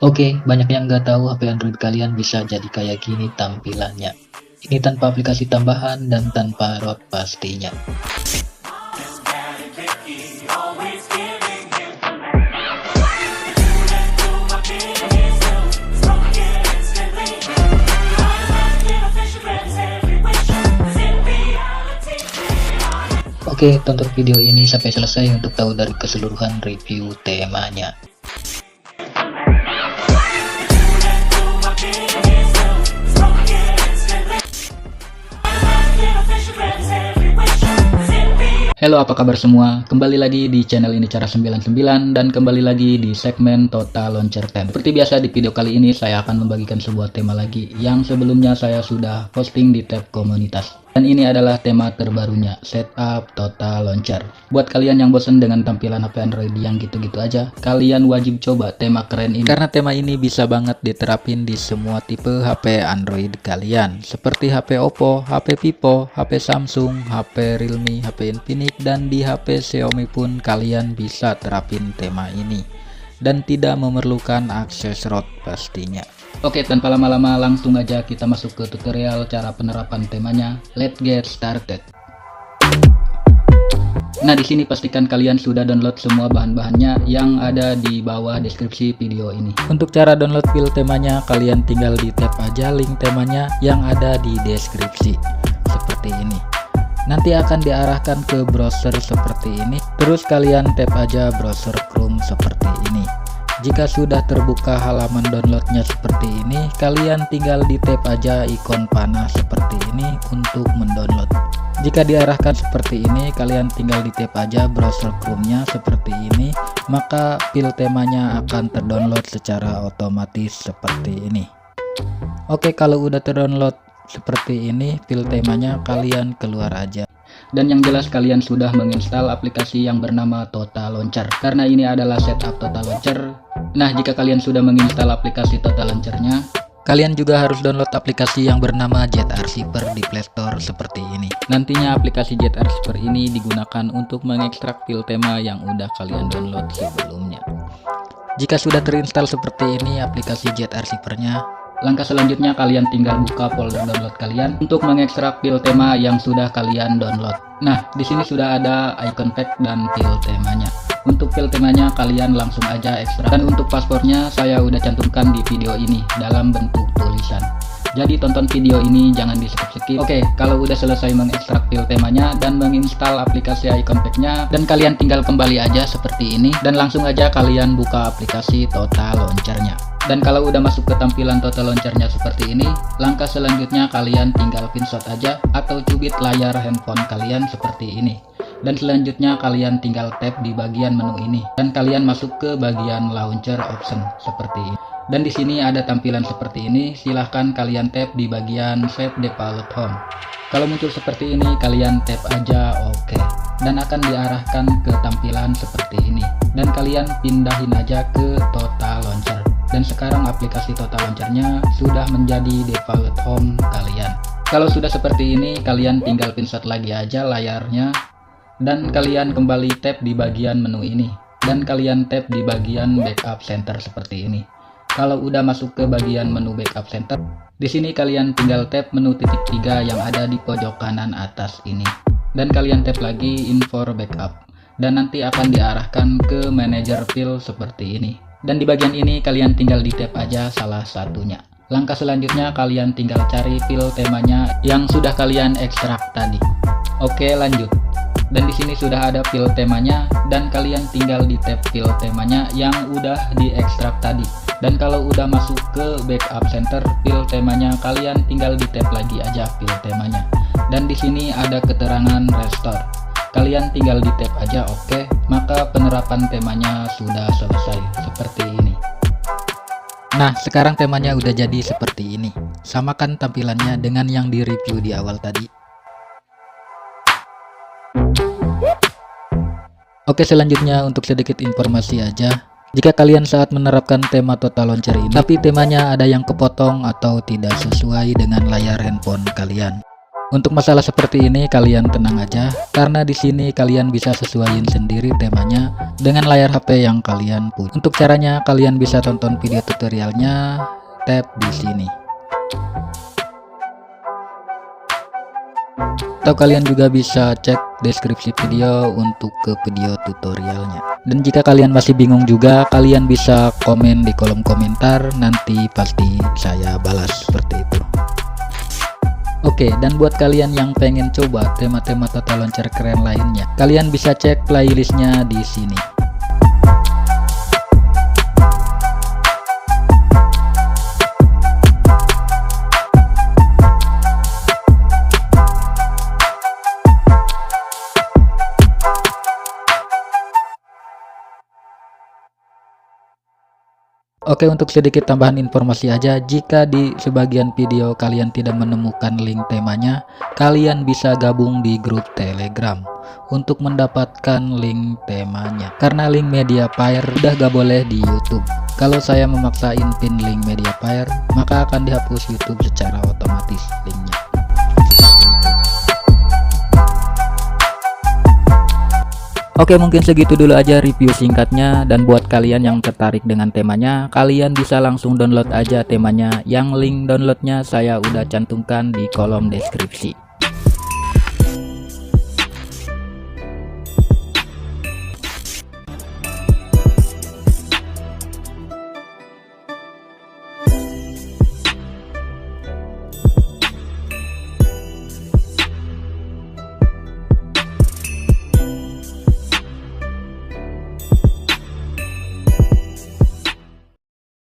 Oke, banyak yang nggak tahu HP Android kalian bisa jadi kayak gini tampilannya. Ini tanpa aplikasi tambahan dan tanpa ROT pastinya. Oke, tonton video ini sampai selesai untuk tahu dari keseluruhan review temanya. Halo, apa kabar semua? Kembali lagi di channel ini Cara 99 dan kembali lagi di segmen Total Launcher Time. Seperti biasa di video kali ini saya akan membagikan sebuah tema lagi yang sebelumnya saya sudah posting di tab komunitas. Dan ini adalah tema terbarunya, Setup Total Launcher. Buat kalian yang bosan dengan tampilan HP Android yang gitu-gitu aja, kalian wajib coba tema keren ini. Karena tema ini bisa banget diterapin di semua tipe HP Android kalian. Seperti HP Oppo, HP Vivo, HP Samsung, HP Realme, HP Infinix, dan di HP Xiaomi pun kalian bisa terapin tema ini. Dan tidak memerlukan akses ROT pastinya. Oke, tanpa lama-lama langsung aja kita masuk ke tutorial cara penerapan temanya. Let's get started. Nah, di sini pastikan kalian sudah download semua bahan-bahannya yang ada di bawah deskripsi video ini. Untuk cara download file temanya, kalian tinggal di tap aja link temanya yang ada di deskripsi. Seperti ini. Nanti akan diarahkan ke browser seperti ini. Terus kalian tap aja browser Chrome seperti ini. Jika sudah terbuka halaman downloadnya seperti ini, kalian tinggal di tap aja ikon panah seperti ini untuk mendownload. Jika diarahkan seperti ini, kalian tinggal di tap aja browser Chrome-nya seperti ini, maka file temanya akan terdownload secara otomatis seperti ini. Oke, kalau udah terdownload seperti ini file temanya, kalian keluar aja. Dan yang jelas kalian sudah menginstal aplikasi yang bernama Total Launcher, karena ini adalah setup Total Launcher. Nah, jika kalian sudah menginstal aplikasi Total Launcher-nya, kalian juga harus download aplikasi yang bernama Jet Archiver di Play Store seperti ini. Nantinya aplikasi Jet Archiver ini digunakan untuk mengekstrak file tema yang udah kalian download sebelumnya. Jika sudah terinstall seperti ini aplikasi Jet Archiver-nya, langkah selanjutnya kalian tinggal buka folder download kalian untuk mengekstrak file tema yang sudah kalian download. Nah, di sini sudah ada icon pack dan file temanya. Untuk file temanya kalian langsung aja ekstrak. Dan untuk paspornya saya udah cantumkan di video ini dalam bentuk tulisan. Jadi tonton video ini jangan di skip-skip. Oke, kalau udah selesai mengekstrak file temanya dan menginstal aplikasi icon pack-nya, dan kalian tinggal kembali aja seperti ini dan langsung aja kalian buka aplikasi Total Launcher-nya. Dan kalau udah masuk ke tampilan Total Launcher-nya seperti ini, langkah selanjutnya kalian tinggal pinshot aja atau cubit layar handphone kalian seperti ini. Dan selanjutnya kalian tinggal tap di bagian menu ini dan kalian masuk ke bagian launcher option seperti ini. Dan di sini ada tampilan seperti ini, silahkan kalian tap di bagian Set Default Home. Kalau muncul seperti ini, kalian tap aja OK. Dan akan diarahkan ke tampilan seperti ini. Dan kalian pindahin aja ke Total Launcher. Dan sekarang aplikasi Total Launcher-nya sudah menjadi default home kalian. Kalau sudah seperti ini, kalian tinggal pinshot lagi aja layarnya. Dan kalian kembali tap di bagian menu ini. Dan kalian tap di bagian Backup Center seperti ini. Kalau udah masuk ke bagian menu Backup Center, di sini kalian tinggal tap menu titik 3 yang ada di pojok kanan atas ini. Dan kalian tap lagi Info Backup. Dan nanti akan diarahkan ke Manager File seperti ini. Dan di bagian ini kalian tinggal di tap aja salah satunya. Langkah selanjutnya kalian tinggal cari file temanya yang sudah kalian ekstrak tadi. Oke, lanjut. Dan di sini sudah ada file temanya dan kalian tinggal di tab file temanya yang udah diekstrak tadi. Dan kalau udah masuk ke Backup Center file temanya, kalian tinggal di tab lagi aja file temanya. Dan di sini ada keterangan restore. Kalian tinggal di tap aja OK, maka penerapan temanya sudah selesai seperti ini. Nah, sekarang temanya udah jadi seperti ini. Samakan tampilannya dengan yang di review di awal tadi. Oke, selanjutnya untuk sedikit informasi aja. Jika kalian saat menerapkan tema Total Launcher ini, tapi temanya ada yang kepotong atau tidak sesuai dengan layar handphone kalian, Untuk masalah seperti ini kalian tenang aja, karena di sini kalian bisa sesuaiin sendiri temanya dengan layar HP yang kalian punya. Untuk caranya kalian bisa tonton video tutorialnya, tap di sini. Atau kalian juga bisa cek deskripsi video untuk ke video tutorialnya. Dan jika kalian masih bingung juga, kalian bisa komen di kolom komentar, nanti pasti saya balas seperti itu. Oke, dan buat kalian yang pengen coba tema-tema tata launcher keren lainnya, kalian bisa cek playlistnya di sini. Oke, untuk sedikit tambahan informasi aja, jika di sebagian video kalian tidak menemukan link temanya, kalian bisa gabung di grup Telegram untuk mendapatkan link temanya. Karena link Mediafire udah gak boleh di YouTube. Kalau saya memaksain pin link Mediafire, maka akan dihapus YouTube secara otomatis linknya. Oke, mungkin segitu dulu aja review singkatnya, dan buat kalian yang tertarik dengan temanya, kalian bisa langsung download aja temanya, yang link downloadnya saya udah cantumkan di kolom deskripsi.